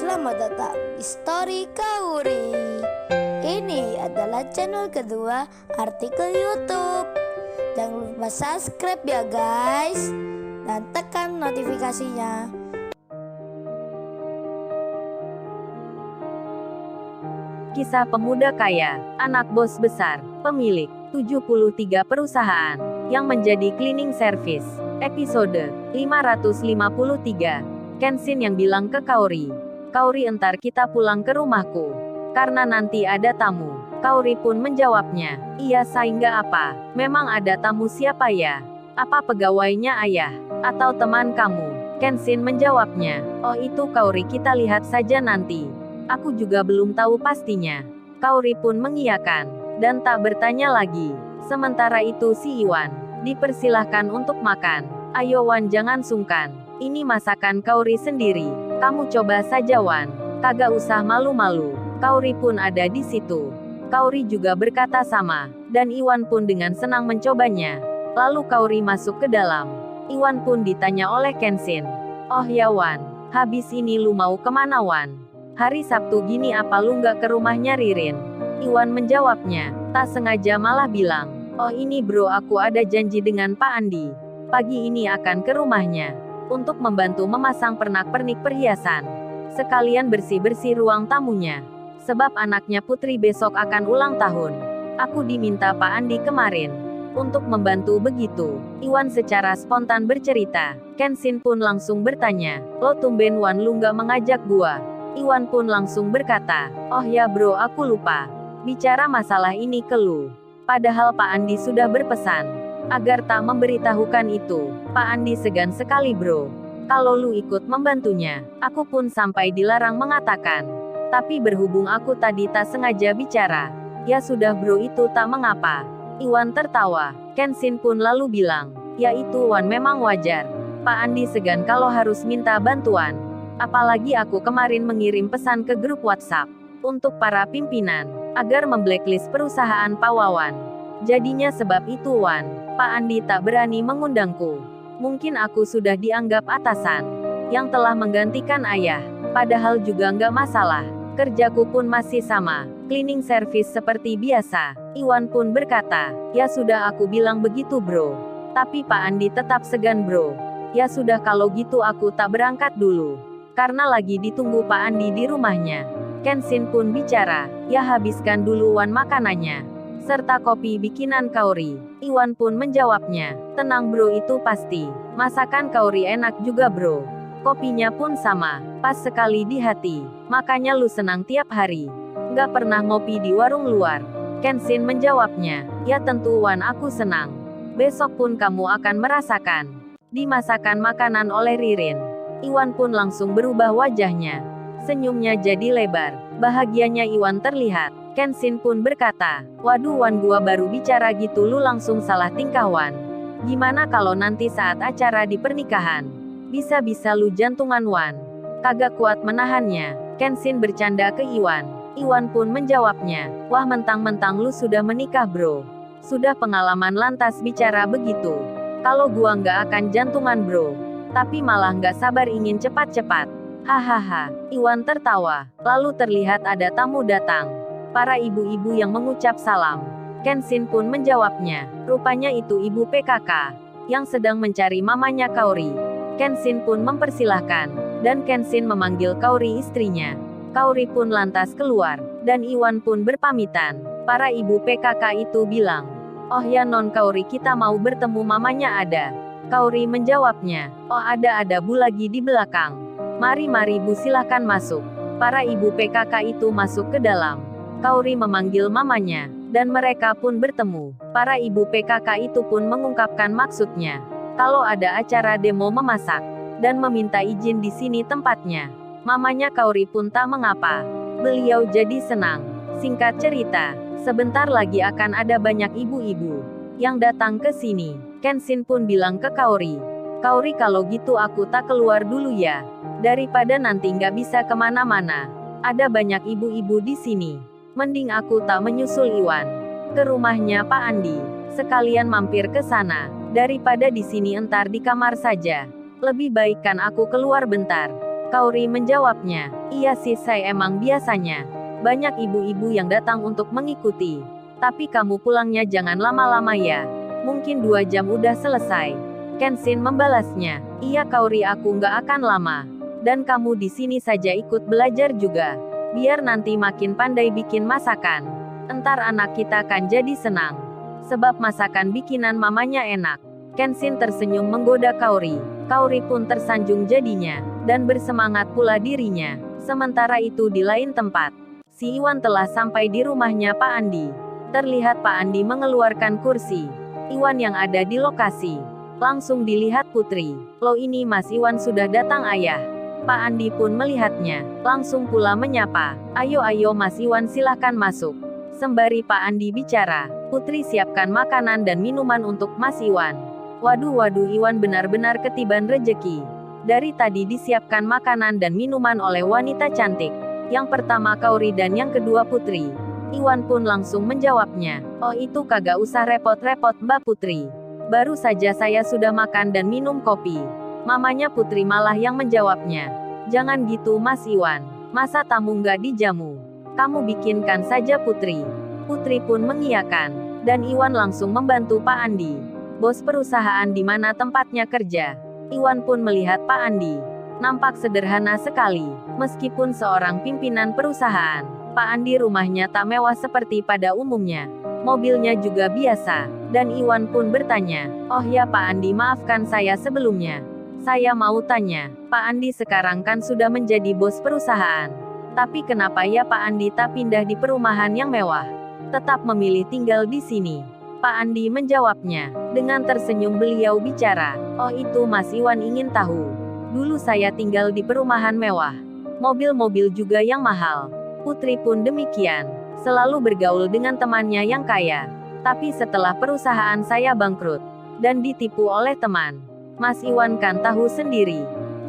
selamat datang di Story Kauri. Ini adalah channel kedua artikel YouTube. Jangan lupa subscribe ya guys, dan tekan notifikasinya. Kisah pemuda kaya, anak bos besar, pemilik 73 perusahaan, yang menjadi cleaning service. Episode 553. Kenshin yang bilang ke Kaori, "Kaori, entar kita pulang ke rumahku, karena nanti ada tamu." Kaori pun menjawabnya, "Iya, sehingga apa? Memang ada tamu siapa ya? Apa pegawainya ayah? Atau teman kamu?" Kenshin menjawabnya, "Oh itu Kaori, kita lihat saja nanti. Aku juga belum tahu pastinya." Kaori pun mengiyakan, dan tak bertanya lagi. Sementara itu si Iwan dipersilahkan untuk makan. "Ayo Wan, jangan sungkan. Ini masakan Kaori sendiri. Kamu coba saja Wan. Kagak usah malu-malu." Kaori pun ada di situ. Kaori juga berkata sama, dan Iwan pun dengan senang mencobanya. Lalu Kaori masuk ke dalam. Iwan pun ditanya oleh Kenshin, "Oh ya Wan, habis ini lu mau kemana Wan? Hari Sabtu gini apa lu nggak ke rumahnya Ririn?" Iwan menjawabnya, tak sengaja malah bilang, "Oh ini bro, aku ada janji dengan Pak Andi. Pagi ini akan ke rumahnya untuk membantu memasang pernak-pernik perhiasan. Sekalian bersih-bersih ruang tamunya. Sebab anaknya Putri besok akan ulang tahun. Aku diminta Pak Andi kemarin untuk membantu begitu." Iwan secara spontan bercerita. Kenshin pun langsung bertanya, "Lo tumben Wan, lu nggak mengajak gua?" Iwan pun langsung berkata, "Oh ya bro, aku lupa bicara masalah ini ke lu. Padahal Pak Andi sudah berpesan agar tak memberitahukan itu." "Pak Andi segan sekali bro. Kalau lu ikut membantunya, aku pun sampai dilarang mengatakan. Tapi berhubung aku tadi tak sengaja bicara, ya sudah bro, itu tak mengapa." Iwan tertawa. Kenshin pun lalu bilang, "Ya itu Wan, memang wajar. Pak Andi segan kalau harus minta bantuan. Apalagi aku kemarin mengirim pesan ke grup WhatsApp untuk para pimpinan agar memblacklist perusahaan Pak Wawan. Jadinya sebab itu Wan, Pak Andi tak berani mengundangku. Mungkin aku sudah dianggap atasan yang telah menggantikan ayah. Padahal juga nggak masalah. Kerjaku pun masih sama, cleaning service seperti biasa." Iwan pun berkata, "Ya sudah, aku bilang begitu bro. Tapi Pak Andi tetap segan bro. Ya sudah, kalau gitu aku tak berangkat dulu, karena lagi ditunggu Pak Andi di rumahnya." Kenshin pun bicara, "Ya habiskan dulu Wan makanannya, serta kopi bikinan Kaori." Iwan pun menjawabnya, "Tenang bro, itu pasti. Masakan Kaori enak juga bro. Kopinya pun sama, pas sekali di hati. Makanya lu senang tiap hari. Nggak pernah ngopi di warung luar." Kenshin menjawabnya, "Ya tentu Wan, aku senang. Besok pun kamu akan merasakan dimasakan makanan oleh Ririn." Iwan pun langsung berubah wajahnya. Senyumnya jadi lebar. Bahagianya Iwan terlihat. Kenshin pun berkata, "Waduh Wan, gua baru bicara gitu lu langsung salah tingkah Wan. Gimana kalau nanti saat acara di pernikahan, bisa-bisa lu jantungan Wan. Kagak kuat menahannya." Kenshin bercanda ke Iwan. Iwan pun menjawabnya, "Wah, mentang-mentang lu sudah menikah bro, sudah pengalaman lantas bicara begitu. Kalau gua nggak akan jantungan bro, tapi malah nggak sabar ingin cepat-cepat." Hahaha. Iwan tertawa. Lalu terlihat ada tamu datang. Para ibu-ibu yang mengucap salam. Kenshin pun menjawabnya, rupanya itu ibu PKK yang sedang mencari mamanya Kaori. Kenshin pun mempersilahkan, dan Kenshin memanggil Kaori istrinya. Kaori pun lantas keluar, dan Iwan pun berpamitan. Para ibu PKK itu bilang, "Oh ya non Kaori, kita mau bertemu mamanya ada." Kaori menjawabnya, "Oh ada Bu lagi di belakang. Mari Bu, silahkan masuk." Para ibu PKK itu masuk ke dalam. Kaori memanggil mamanya, dan mereka pun bertemu. Para ibu PKK itu pun mengungkapkan maksudnya, kalau ada acara demo memasak, dan meminta izin di sini tempatnya. Mamanya Kaori pun tak mengapa. Beliau jadi senang. Singkat cerita, sebentar lagi akan ada banyak ibu-ibu yang datang ke sini. Kenshin pun bilang ke Kaori, "Kaori, kalau gitu aku tak keluar dulu ya. Daripada nanti nggak bisa kemana-mana. Ada banyak ibu-ibu di sini. Mending aku tak menyusul Iwan ke rumahnya Pak Andi. Sekalian mampir ke sana, daripada di sini entar di kamar saja. Lebih baik kan aku keluar bentar." Kaori menjawabnya. Iya sih, saya emang biasanya. Banyak ibu-ibu yang datang untuk mengikuti. Tapi kamu pulangnya jangan lama-lama ya. Mungkin 2 jam udah selesai. Kenshin membalasnya. Iya Kaori, aku nggak akan lama. Dan kamu di sini saja ikut belajar juga. Biar nanti makin pandai bikin masakan. Entar anak kita kan jadi senang. Sebab masakan bikinan mamanya enak. Kenshin tersenyum menggoda Kaori. Kaori pun tersanjung jadinya. Dan bersemangat pula dirinya. Sementara itu di lain tempat. Si Iwan telah sampai di rumahnya Pak Andi. Terlihat Pak Andi mengeluarkan kursi. Iwan yang ada di lokasi. Langsung dilihat Putri. Loh, ini Mas Iwan sudah datang ayah. Pak Andi pun melihatnya. Langsung pula menyapa. Ayo Mas Iwan, silahkan masuk. Sembari Pak Andi bicara, Putri siapkan makanan dan minuman untuk Mas Iwan. Waduh, Iwan benar-benar ketiban rejeki. Dari tadi disiapkan makanan dan minuman oleh wanita cantik. Yang pertama Kaori dan yang kedua Putri. Iwan pun langsung menjawabnya. Oh, itu kagak usah repot-repot Mbak Putri. Baru saja saya sudah makan dan minum kopi. Mamanya Putri malah yang menjawabnya. Jangan gitu Mas Iwan. Masa tamu nggak dijamu? Kamu bikinkan saja Putri. Putri pun mengiyakan. Dan Iwan langsung membantu Pak Andi. Bos perusahaan di mana tempatnya kerja. Iwan pun melihat Pak Andi. Nampak sederhana sekali. Meskipun seorang pimpinan perusahaan. Pak Andi rumahnya tak mewah seperti pada umumnya. Mobilnya juga biasa. Dan Iwan pun bertanya. Oh ya Pak Andi, maafkan saya sebelumnya. Saya mau tanya. Pak Andi sekarang kan sudah menjadi bos perusahaan. Tapi kenapa ya Pak Andi tak pindah di perumahan yang mewah? Tetap memilih tinggal di sini. Pak Andi menjawabnya. Dengan tersenyum beliau bicara. Oh itu Mas Iwan ingin tahu. Dulu saya tinggal di perumahan mewah. Mobil-mobil juga yang mahal. Putri pun demikian. Selalu bergaul dengan temannya yang kaya. Tapi setelah perusahaan saya bangkrut. Dan ditipu oleh teman. Mas Iwan kan tahu sendiri.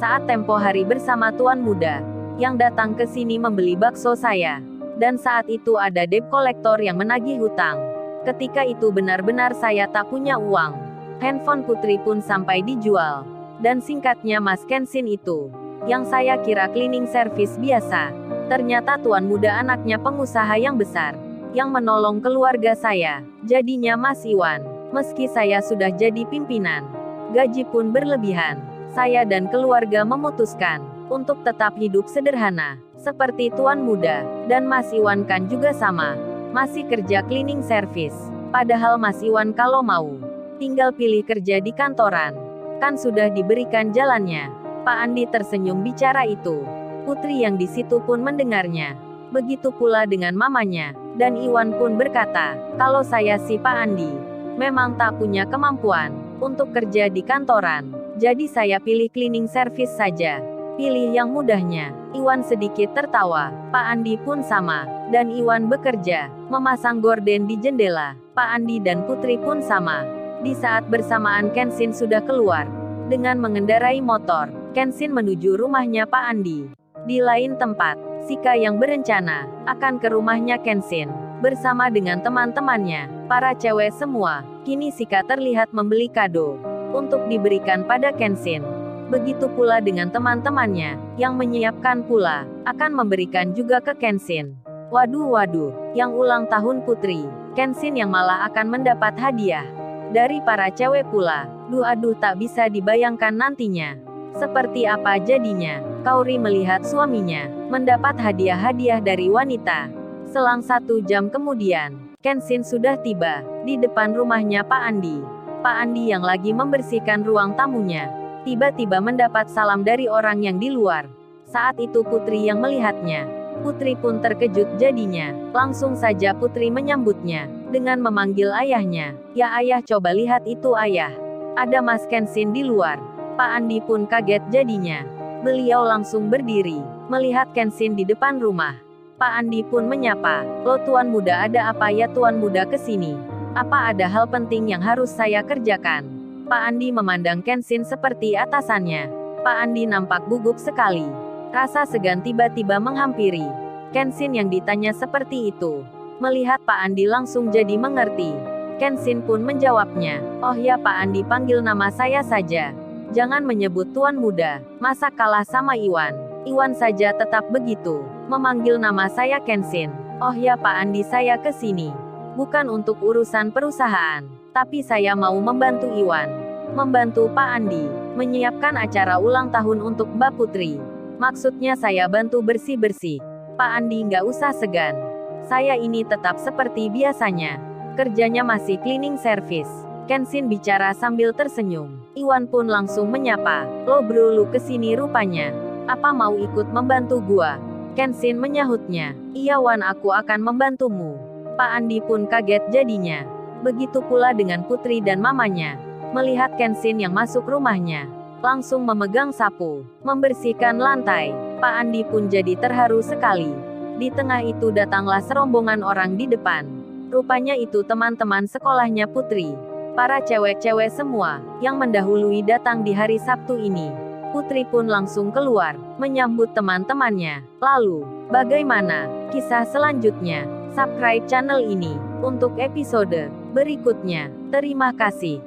Saat tempo hari bersama Tuan Muda. Yang datang ke sini membeli bakso saya. Dan saat itu ada debt collector yang menagih hutang. Ketika itu benar-benar saya tak punya uang. Handphone Putri pun sampai dijual. Dan singkatnya Mas Kenshin itu. Yang saya kira cleaning service biasa. Ternyata Tuan Muda anaknya pengusaha yang besar. Yang menolong keluarga saya. Jadinya Mas Iwan. Meski saya sudah jadi pimpinan. Gaji pun berlebihan. Saya dan keluarga memutuskan. Untuk tetap hidup sederhana. Seperti Tuan Muda. Dan Mas Iwan kan juga sama. Masih kerja cleaning service. Padahal Mas Iwan kalau mau. Tinggal pilih kerja di kantoran. Kan sudah diberikan jalannya. Pak Andi tersenyum bicara itu. Putri yang di situ pun mendengarnya. Begitu pula dengan mamanya. Dan Iwan pun berkata. Kalau saya sih Pak Andi. Memang tak punya kemampuan. Untuk kerja di kantoran. Jadi saya pilih cleaning service saja. Pilih yang mudahnya. Iwan sedikit tertawa. Pak Andi pun sama. Dan Iwan bekerja. Memasang gorden di jendela. Pak Andi dan Putri pun sama. Di saat bersamaan Kenshin sudah keluar. Dengan mengendarai motor. Kenshin menuju rumahnya Pak Andi. Di lain tempat. Sika yang berencana. Akan ke rumahnya Kenshin. Bersama dengan teman-temannya. Para cewek semua. Kini Sika terlihat membeli kado. Untuk diberikan pada Kenshin. Begitu pula dengan teman-temannya, yang menyiapkan pula, akan memberikan juga ke Kenshin. Waduh, yang ulang tahun Putri, Kenshin yang malah akan mendapat hadiah. Dari para cewek pula, aduh tak bisa dibayangkan nantinya. Seperti apa jadinya, Kaori melihat suaminya, mendapat hadiah-hadiah dari wanita. Selang 1 jam kemudian, Kenshin sudah tiba, di depan rumahnya Pak Andi. Pak Andi yang lagi membersihkan ruang tamunya. Tiba-tiba mendapat salam dari orang yang di luar. Saat itu Putri yang melihatnya. Putri pun terkejut jadinya. Langsung saja Putri menyambutnya. Dengan memanggil ayahnya. Ya ayah, coba lihat itu ayah. Ada Mas Kenshin di luar. Pak Andi pun kaget jadinya. Beliau langsung berdiri. Melihat Kenshin di depan rumah. Pak Andi pun menyapa. Loh Tuan Muda, ada apa ya Tuan Muda kesini? Apa ada hal penting yang harus saya kerjakan? Pak Andi memandang Kenshin seperti atasannya. Pak Andi nampak gugup sekali. Rasa segan tiba-tiba menghampiri. Kenshin yang ditanya seperti itu. Melihat Pak Andi langsung jadi mengerti. Kenshin pun menjawabnya. Oh ya Pak Andi, panggil nama saya saja. Jangan menyebut Tuan Muda. Masa kalah sama Iwan. Iwan saja tetap begitu, memanggil nama saya Kenshin. Oh ya Pak Andi, saya ke sini. Bukan untuk urusan perusahaan, tapi saya mau membantu Iwan. Membantu Pak Andi, menyiapkan acara ulang tahun untuk Mbak Putri. Maksudnya saya bantu bersih-bersih. Pak Andi nggak usah segan. Saya ini tetap seperti biasanya. Kerjanya masih cleaning service. Kenshin bicara sambil tersenyum. Iwan pun langsung menyapa. Lo bro, lu kesini rupanya. Apa mau ikut membantu gua? Kenshin menyahutnya. Iya Wan, aku akan membantumu. Pak Andi pun kaget jadinya. Begitu pula dengan Putri dan mamanya. Melihat Kenshin yang masuk rumahnya, langsung memegang sapu, membersihkan lantai. Pak Andi pun jadi terharu sekali. Di tengah itu datanglah serombongan orang di depan. Rupanya itu teman-teman sekolahnya Putri. Para cewek-cewek semua, yang mendahului datang di hari Sabtu ini. Putri pun langsung keluar, menyambut teman-temannya. Lalu, bagaimana kisah selanjutnya? Subscribe channel ini, untuk episode berikutnya. Terima kasih.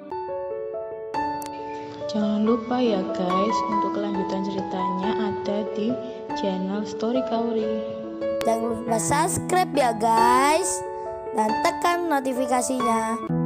Jangan lupa ya guys, untuk kelanjutan ceritanya ada di channel Story Kauri. Jangan lupa subscribe ya guys, dan tekan notifikasinya.